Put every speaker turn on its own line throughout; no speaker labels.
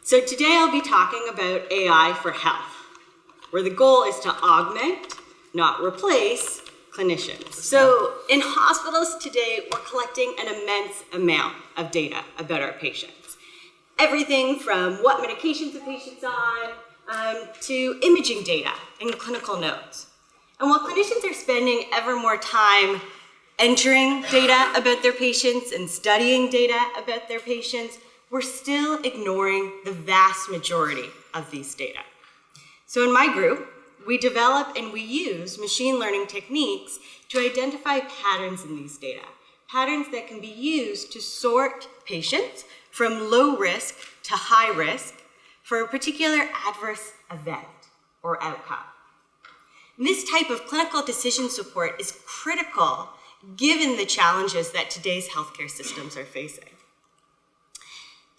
So today I'll be talking about AI for health, where the goal is to augment, not replace, clinicians. So in hospitals today, we're collecting an immense amount of data about our patients. Everything from what medications the patient's on, to imaging data and clinical notes. And while clinicians are spending ever more time entering data about their patients and studying data about their patients, we're still ignoring the vast majority of these data. So in my group, we develop and we use machine learning techniques to identify patterns in these data, patterns that can be used to sort patients from low risk to high risk for a particular adverse event or outcome. This type of clinical decision support is critical given the challenges that today's healthcare systems are facing.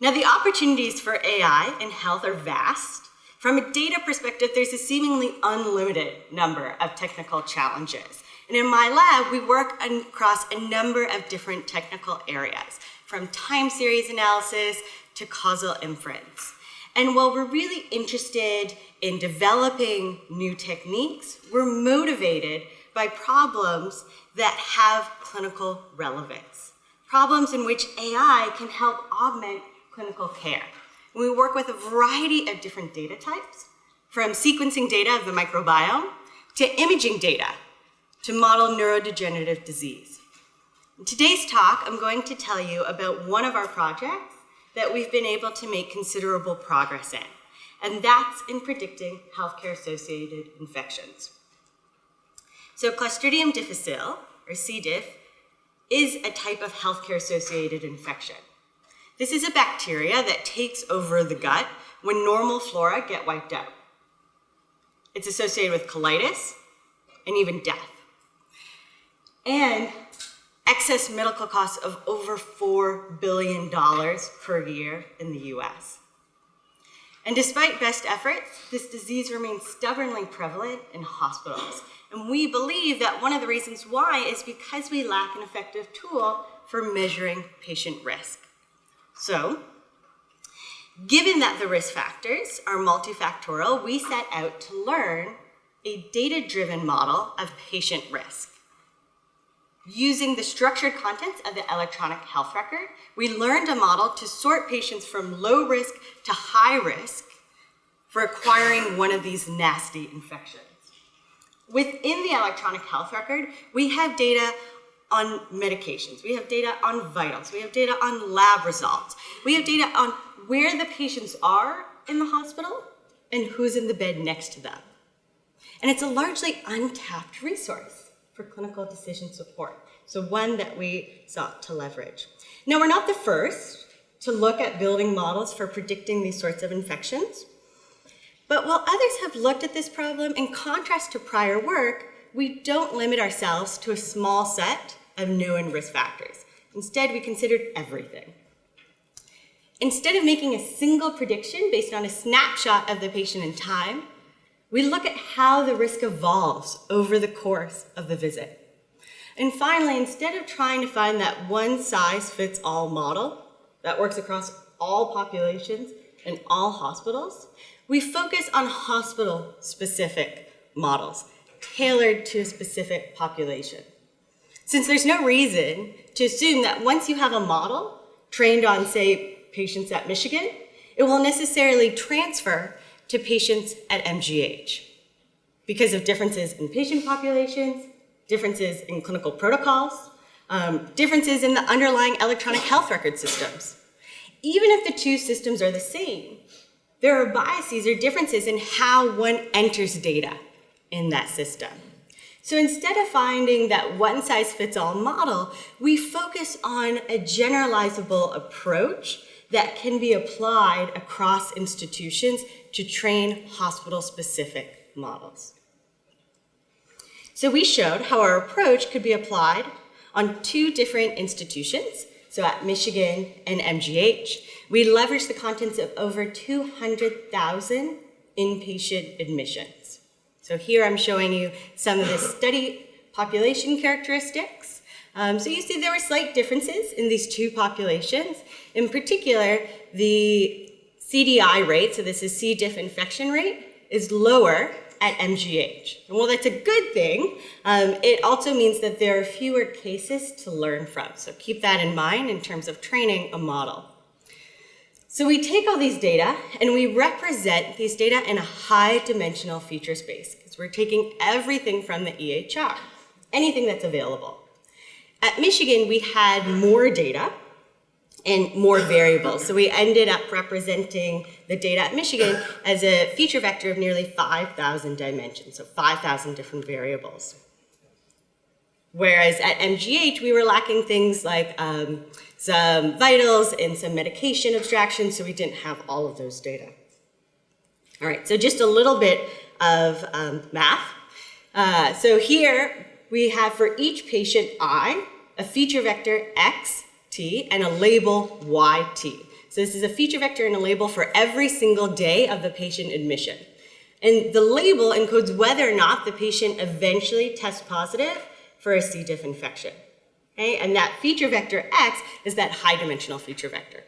Now, the opportunities for AI in health are vast. From a data perspective, there's a seemingly unlimited number of technical challenges. And in my lab, we work across a number of different technical areas, from time series analysis to causal inference. And while we're really interested in developing new techniques, we're motivated by problems that have clinical relevance, problems in which AI can help augment clinical care. And we work with a variety of different data types, from sequencing data of the microbiome to imaging data to model neurodegenerative disease. In today's talk, I'm going to tell you about one of our projects that we've been able to make considerable progress in, and that's in predicting healthcare-associated infections. So Clostridium difficile, or C. diff, is a type of healthcare-associated infection. This is a bacteria that takes over the gut when normal flora get wiped out. It's associated with colitis and even death. And excess medical costs of over $4 billion per year in the US. And despite best efforts, this disease remains stubbornly prevalent in hospitals. And we believe that one of the reasons why is because we lack an effective tool for measuring patient risk. So, given that the risk factors are multifactorial, we set out to learn a data-driven model of patient risk. Using the structured contents of the electronic health record, we learned a model to sort patients from low risk to high risk for acquiring one of these nasty infections. Within the electronic health record, we have data on medications, we have data on vitals, we have data on lab results, we have data on where the patients are in the hospital and who's in the bed next to them. And it's a largely untapped resource for clinical decision support, so one that we sought to leverage. Now, we're not the first to look at building models for predicting these sorts of infections, but while others have looked at this problem, in contrast to prior work, we don't limit ourselves to a small set of known risk factors. Instead, we considered everything. Instead of making a single prediction based on a snapshot of the patient in time, we look at how the risk evolves over the course of the visit. And finally, instead of trying to find that one-size-fits-all model that works across all populations and all hospitals, we focus on hospital-specific models tailored to a specific population. Since there's no reason to assume that once you have a model trained on, say, patients at Michigan, it will necessarily transfer to patients at MGH because of differences in patient populations, differences in clinical protocols, differences in the underlying electronic health record systems. Even if the two systems are the same, there are biases or differences in how one enters data in that system. So instead of finding that one-size-fits-all model, we focus on a generalizable approach that can be applied across institutions to train hospital-specific models. So we showed how our approach could be applied on two different institutions, so at Michigan and MGH. We leveraged the contents of over 200,000 inpatient admissions. So here I'm showing you some of the study population characteristics. So you see there were slight differences in these two populations. In particular, the CDI rate, so this is C. diff infection rate, is lower at MGH. And while that's a good thing, it also means that there are fewer cases to learn from. So keep that in mind in terms of training a model. So we take all these data and we represent these data in a high dimensional feature space because we're taking everything from the EHR, anything that's available. At Michigan, we had more data and more variables. So we ended up representing the data at Michigan as a feature vector of nearly 5,000 dimensions, so 5,000 different variables. Whereas at MGH, we were lacking things like some vitals and some medication abstractions, so we didn't have all of those data. All right, so just a little bit of math. So here we have for each patient I, a feature vector X, T, and a label YT. So this is a feature vector and a label for every single day of the patient admission. And the label encodes whether or not the patient eventually tests positive for a C. diff infection. Okay? And that feature vector X is that high dimensional feature vector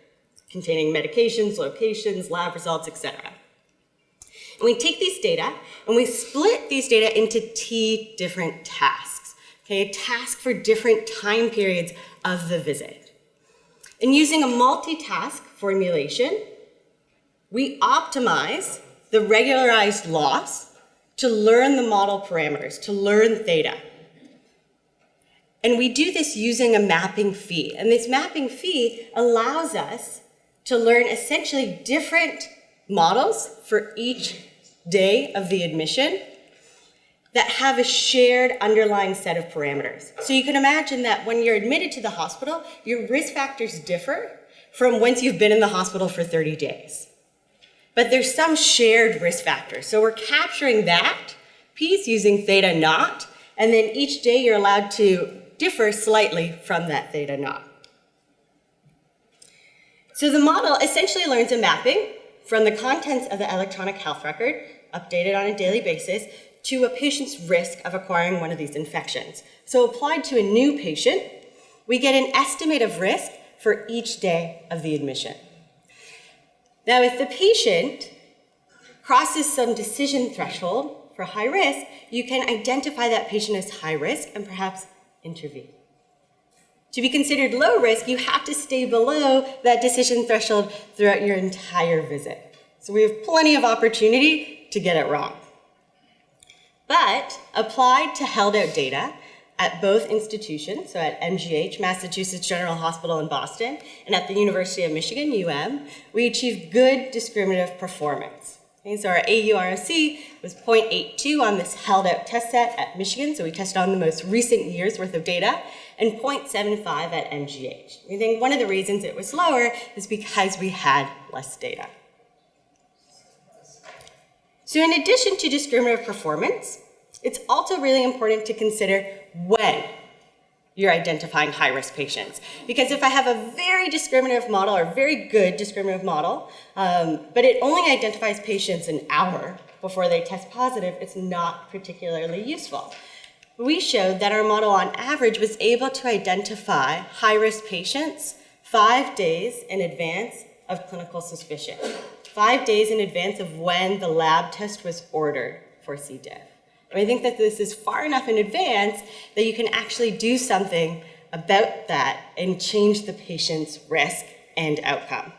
containing medications, locations, lab results, etc. And we take these data and we split these data into T different tasks. Okay? A task for different time periods of the visit. And using a multitask formulation, we optimize the regularized loss to learn the model parameters, to learn theta. And we do this using a mapping fee. And this mapping fee allows us to learn essentially different models for each day of the admission that have a shared underlying set of parameters. So you can imagine that when you're admitted to the hospital, your risk factors differ from once you've been in the hospital for 30 days. But there's some shared risk factors. So we're capturing that piece using theta naught, and then each day you're allowed to differ slightly from that theta naught. So the model essentially learns a mapping from the contents of the electronic health record, updated on a daily basis, to a patient's risk of acquiring one of these infections. So applied to a new patient, we get an estimate of risk for each day of the admission. Now, if the patient crosses some decision threshold for high risk, you can identify that patient as high risk and perhaps intervene. To be considered low risk, you have to stay below that decision threshold throughout your entire visit. So we have plenty of opportunity to get it wrong. But applied to held out data at both institutions, so at MGH, Massachusetts General Hospital in Boston, and at the University of Michigan, UM, we achieved good discriminative performance. Okay, so our AUROC was 0.82 on this held out test set at Michigan, so we tested on the most recent year's worth of data, and 0.75 at MGH. We think one of the reasons it was lower is because we had less data. So in addition to discriminative performance, it's also really important to consider when you're identifying high-risk patients. Because if I have a very discriminative model or very good discriminative model, but it only identifies patients an hour before they test positive, it's not particularly useful. We showed that our model on average was able to identify high-risk patients 5 days in advance of clinical suspicion. 5 days in advance of when the lab test was ordered for C. diff. And I think that this is far enough in advance that you can actually do something about that and change the patient's risk and outcome.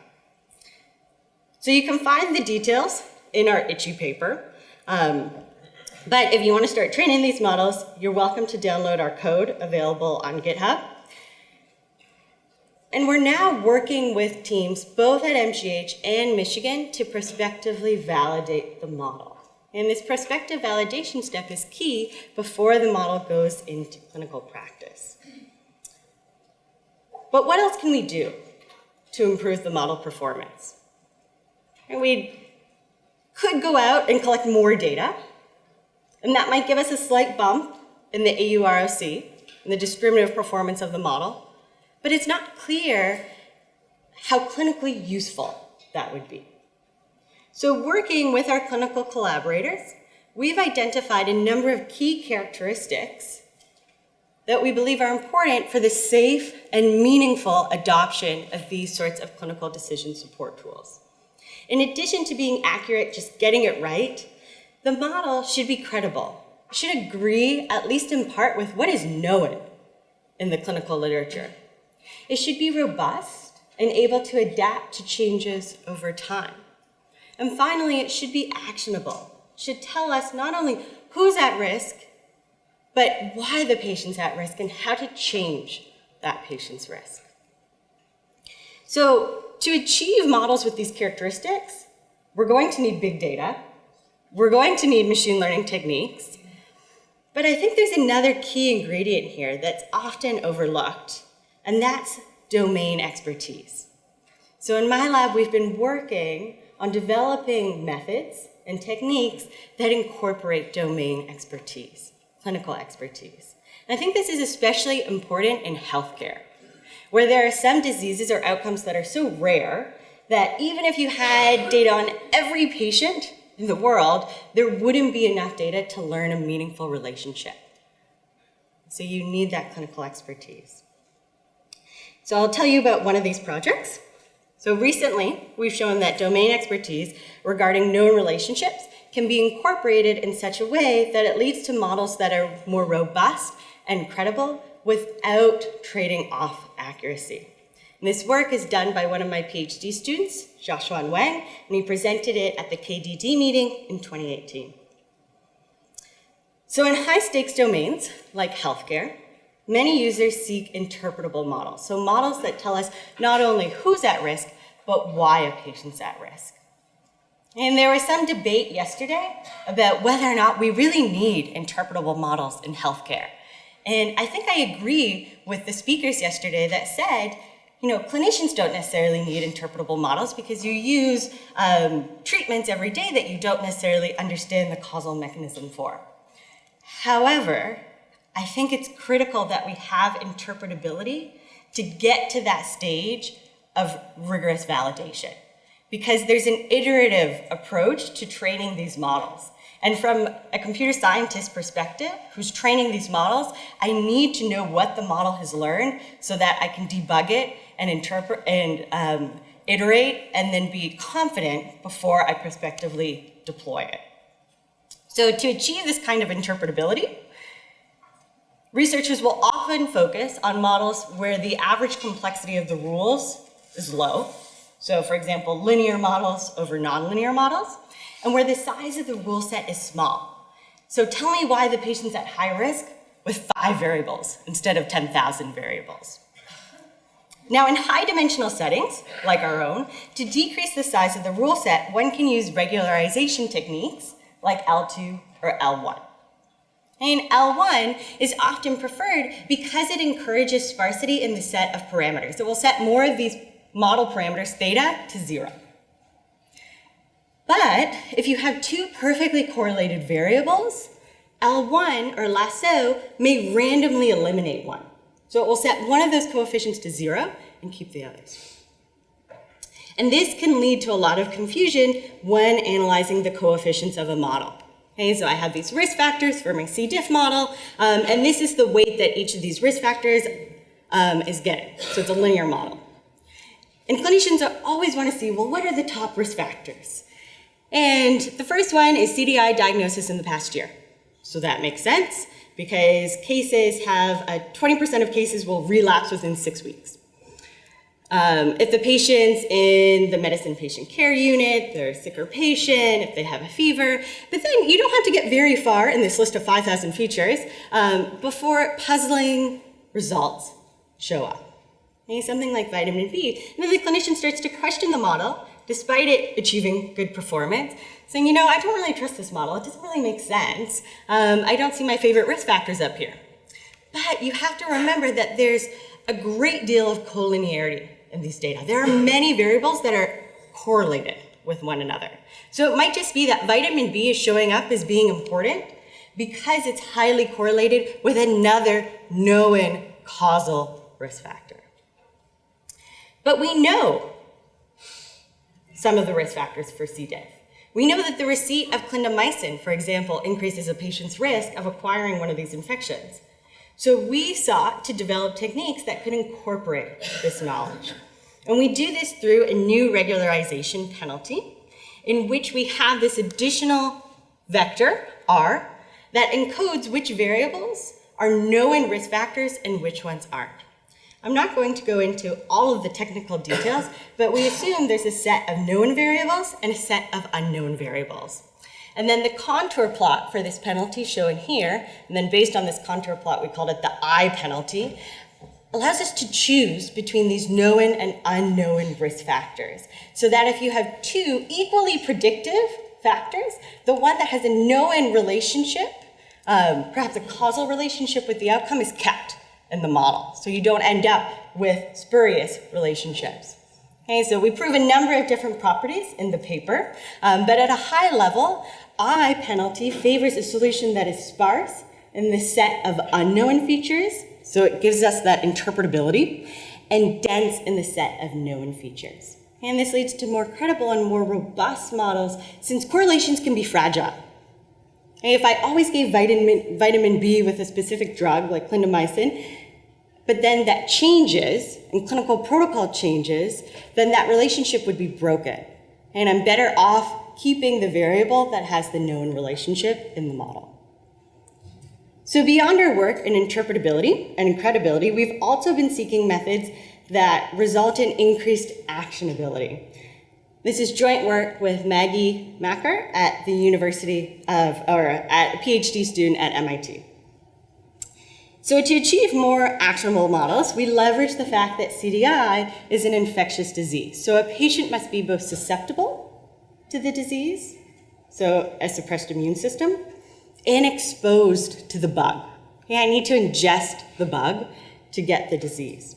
So you can find the details in our ITCHY paper. But if you want to start training these models, you're welcome to download our code available on GitHub. And we're now working with teams both at MGH and Michigan to prospectively validate the model. And this prospective validation step is key before the model goes into clinical practice. But what else can we do to improve the model performance? And we could go out and collect more data, and that might give us a slight bump in the AUROC, in the discriminative performance of the model. But it's not clear how clinically useful that would be. So working with our clinical collaborators, we've identified a number of key characteristics that we believe are important for the safe and meaningful adoption of these sorts of clinical decision support tools. In addition to being accurate, just getting it right, the model should be credible. It should agree, at least in part, with what is known in the clinical literature. It should be robust and able to adapt to changes over time. And finally, it should be actionable. It should tell us not only who's at risk, but why the patient's at risk and how to change that patient's risk. So to achieve models with these characteristics, we're going to need big data. We're going to need machine learning techniques. But I think there's another key ingredient here that's often overlooked, and that's domain expertise. So in my lab, we've been working on developing methods and techniques that incorporate domain expertise, clinical expertise. And I think this is especially important in healthcare, where there are some diseases or outcomes that are so rare that even if you had data on every patient in the world, there wouldn't be enough data to learn a meaningful relationship. So you need that clinical expertise. So I'll tell you about one of these projects. So recently, we've shown that domain expertise regarding known relationships can be incorporated in such a way that it leads to models that are more robust and credible without trading off accuracy. And this work is done by one of my PhD students, Jenna Wiens, and he presented it at the KDD meeting in 2018. So in high-stakes domains, like healthcare, many users seek interpretable models. So models that tell us not only who's at risk, but why a patient's at risk. And there was some debate yesterday about whether or not we really need interpretable models in healthcare. And I think I agree with the speakers yesterday that said, clinicians don't necessarily need interpretable models because you use treatments every day that you don't necessarily understand the causal mechanism for. However, I think it's critical that we have interpretability to get to that stage of rigorous validation, because there's an iterative approach to training these models. And from a computer scientist perspective, who's training these models, I need to know what the model has learned so that I can debug it and interpret and iterate and then be confident before I prospectively deploy it. So to achieve this kind of interpretability, researchers will often focus on models where the average complexity of the rules is low. So for example, linear models over nonlinear models, and where the size of the rule set is small. So tell me why the patient's at high risk with 5 variables instead of 10,000 variables. Now in high dimensional settings, like our own, to decrease the size of the rule set, one can use regularization techniques like L2 or L1. And L1 is often preferred because it encourages sparsity in the set of parameters. It will set more of these model parameters, theta, to 0. But if you have 2 perfectly correlated variables, L1 or lasso may randomly eliminate one. So it will set one of those coefficients to 0 and keep the others. And this can lead to a lot of confusion when analyzing the coefficients of a model. Okay, so I have these risk factors for my C. diff model, and this is the weight that each of these risk factors is getting. So it's a linear model. And clinicians always want to see, well, what are the top risk factors? And the first one is CDI diagnosis in the past year. So that makes sense because cases have, 20% of cases will relapse within 6 weeks. If the patient's in the medicine patient care unit, they're a sicker patient, if they have a fever, but then you don't have to get very far in this list of 5,000 features before puzzling results show up. Okay, something like vitamin B. And then the clinician starts to question the model, despite it achieving good performance, saying, I don't really trust this model. It doesn't really make sense. I don't see my favorite risk factors up here. But you have to remember that there's a great deal of collinearity in these data. There are many variables that are correlated with one another. So it might just be that vitamin B is showing up as being important because it's highly correlated with another known causal risk factor. But we know some of the risk factors for C. diff. We know that the receipt of clindamycin, for example, increases a patient's risk of acquiring one of these infections. So we sought to develop techniques that could incorporate this knowledge. And we do this through a new regularization penalty, in which we have this additional vector, R, that encodes which variables are known risk factors and which ones aren't. I'm not going to go into all of the technical details, but we assume there's a set of known variables and a set of unknown variables. And then the contour plot for this penalty shown here, and then based on this contour plot, we called it the I penalty, allows us to choose between these known and unknown risk factors. So that if you have two equally predictive factors, the one that has a known relationship, perhaps a causal relationship with the outcome, is kept in the model. So you don't end up with spurious relationships. Okay, so we prove a number of different properties in the paper, but at a high level, I penalty favors a solution that is sparse in the set of unknown features, so it gives us that interpretability, and dense in the set of known features. And this leads to more credible and more robust models, since correlations can be fragile. And if I always gave vitamin B with a specific drug, like clindamycin, but then that changes, and clinical protocol changes, then that relationship would be broken. And I'm better off keeping the variable that has the known relationship in the model. So beyond our work in interpretability and credibility, we've also been seeking methods that result in increased actionability. This is joint work with Maggie Macker at the University of, or at a PhD student at MIT. So to achieve more actionable models, we leverage the fact that CDI is an infectious disease. So a patient must be both susceptible to the disease, so a suppressed immune system, and exposed to the bug. Okay, I need to ingest the bug to get the disease.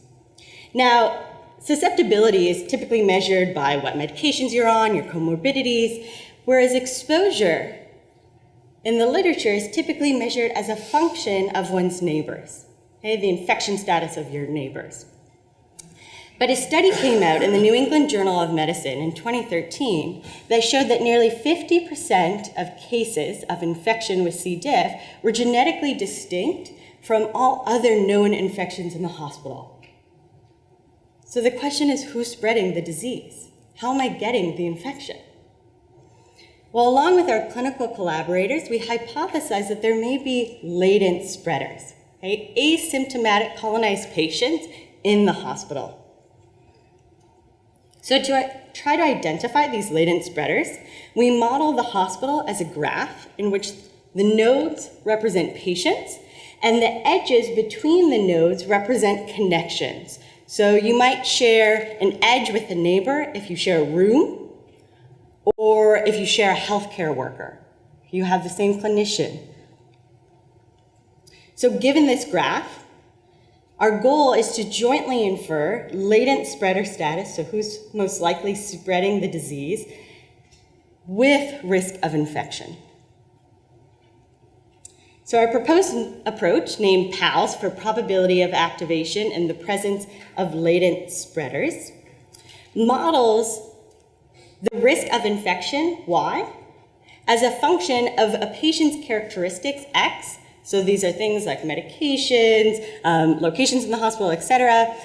Now, susceptibility is typically measured by what medications you're on, your comorbidities, whereas exposure in the literature is typically measured as a function of one's neighbors, okay, the infection status of your neighbors. But a study came out in the New England Journal of Medicine in 2013 that showed that nearly 50% of cases of infection with C. diff were genetically distinct from all other known infections in the hospital. So the question is, who's spreading the disease? How am I getting the infection? Well, along with our clinical collaborators, we hypothesize that there may be latent spreaders, okay? Asymptomatic colonized patients in the hospital. So to try to identify these latent spreaders, we model the hospital as a graph in which the nodes represent patients and the edges between the nodes represent connections. So you might share an edge with a neighbor if you share a room, or if you share a healthcare worker. You have the same clinician. So given this graph, our goal is to jointly infer latent spreader status, so who's most likely spreading the disease, with risk of infection. So our proposed approach, named PALS for probability of activation in the presence of latent spreaders, models the risk of infection, Y, as a function of a patient's characteristics, X. So these are things like medications, locations in the hospital, et cetera,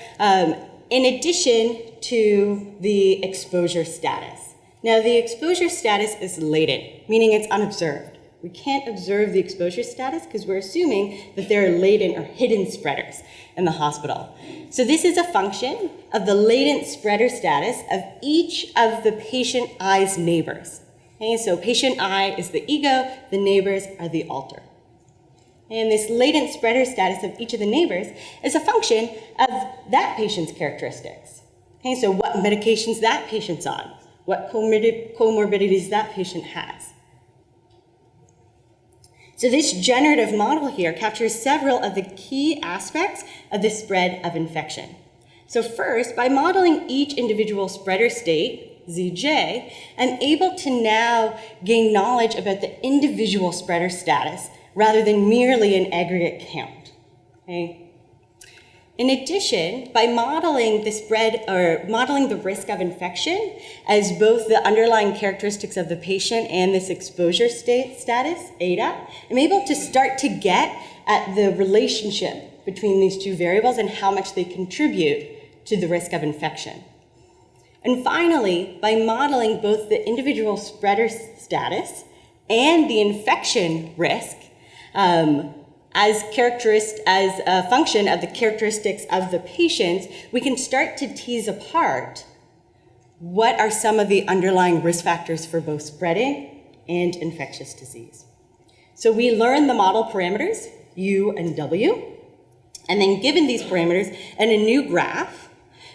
in addition to the exposure status. Now, the exposure status is latent, meaning it's unobserved. We can't observe the exposure status because we're assuming that there are latent or hidden spreaders in the hospital. So this is a function of the latent spreader status of each of the patient I's neighbors. Okay, so patient I is the ego, the neighbors are the alter. And this latent spreader status of each of the neighbors is a function of that patient's characteristics. Okay, so what medications that patient's on, what comorbidities that patient has. So this generative model here captures several of the key aspects of the spread of infection. So first, by modeling each individual spreader state, ZJ, I'm able to now gain knowledge about the individual spreader status rather than merely an aggregate count. Okay? In addition, by modeling the spread or modeling the risk of infection as both the underlying characteristics of the patient and this exposure status, ADA, I'm able to start to get at the relationship between these two variables and how much they contribute to the risk of infection. And finally, by modeling both the individual spreader status and the infection risk as a function of the characteristics of the patients, we can start to tease apart what are some of the underlying risk factors for both spreading and infectious disease. So we learn the model parameters, U and W, and then given these parameters and a new graph,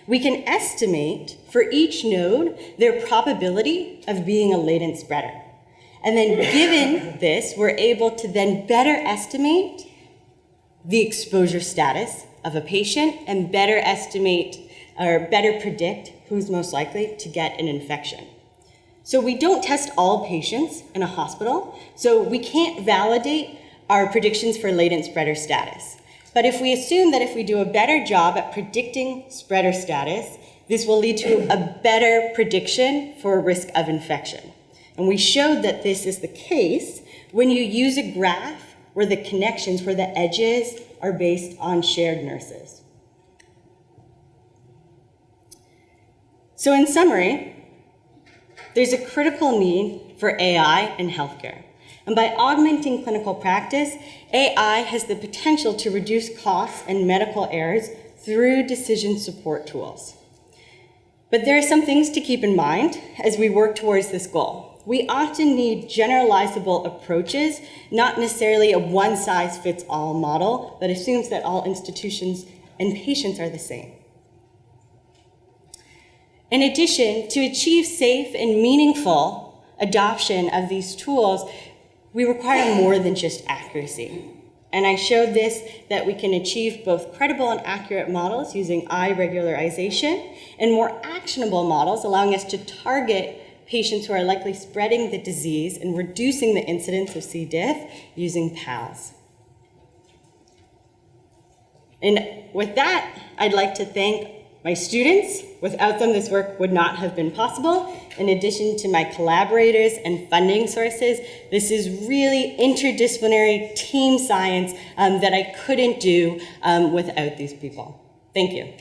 we can estimate for each node their probability of being a latent spreader. And then given this, we're able to then better estimate the exposure status of a patient and better estimate or better predict who's most likely to get an infection. So we don't test all patients in a hospital, so we can't validate our predictions for latent spreader status. But if we assume that if we do a better job at predicting spreader status, this will lead to a better prediction for risk of infection. And we showed that this is the case when you use a graph where the connections, where the edges are based on shared nurses. So in summary, there's a critical need for AI in healthcare. And by augmenting clinical practice, AI has the potential to reduce costs and medical errors through decision support tools. But there are some things to keep in mind as we work towards this goal. We often need generalizable approaches, not necessarily a one-size-fits-all model that assumes that all institutions and patients are the same. In addition, to achieve safe and meaningful adoption of these tools, we require more than just accuracy. And I showed this, that we can achieve both credible and accurate models using eye regularization and more actionable models, allowing us to target patients who are likely spreading the disease and reducing the incidence of C. diff using PALS. And with that, I'd like to thank my students. Without them, this work would not have been possible. In addition to my collaborators and funding sources, this is really interdisciplinary team science that I couldn't do without these people. Thank you.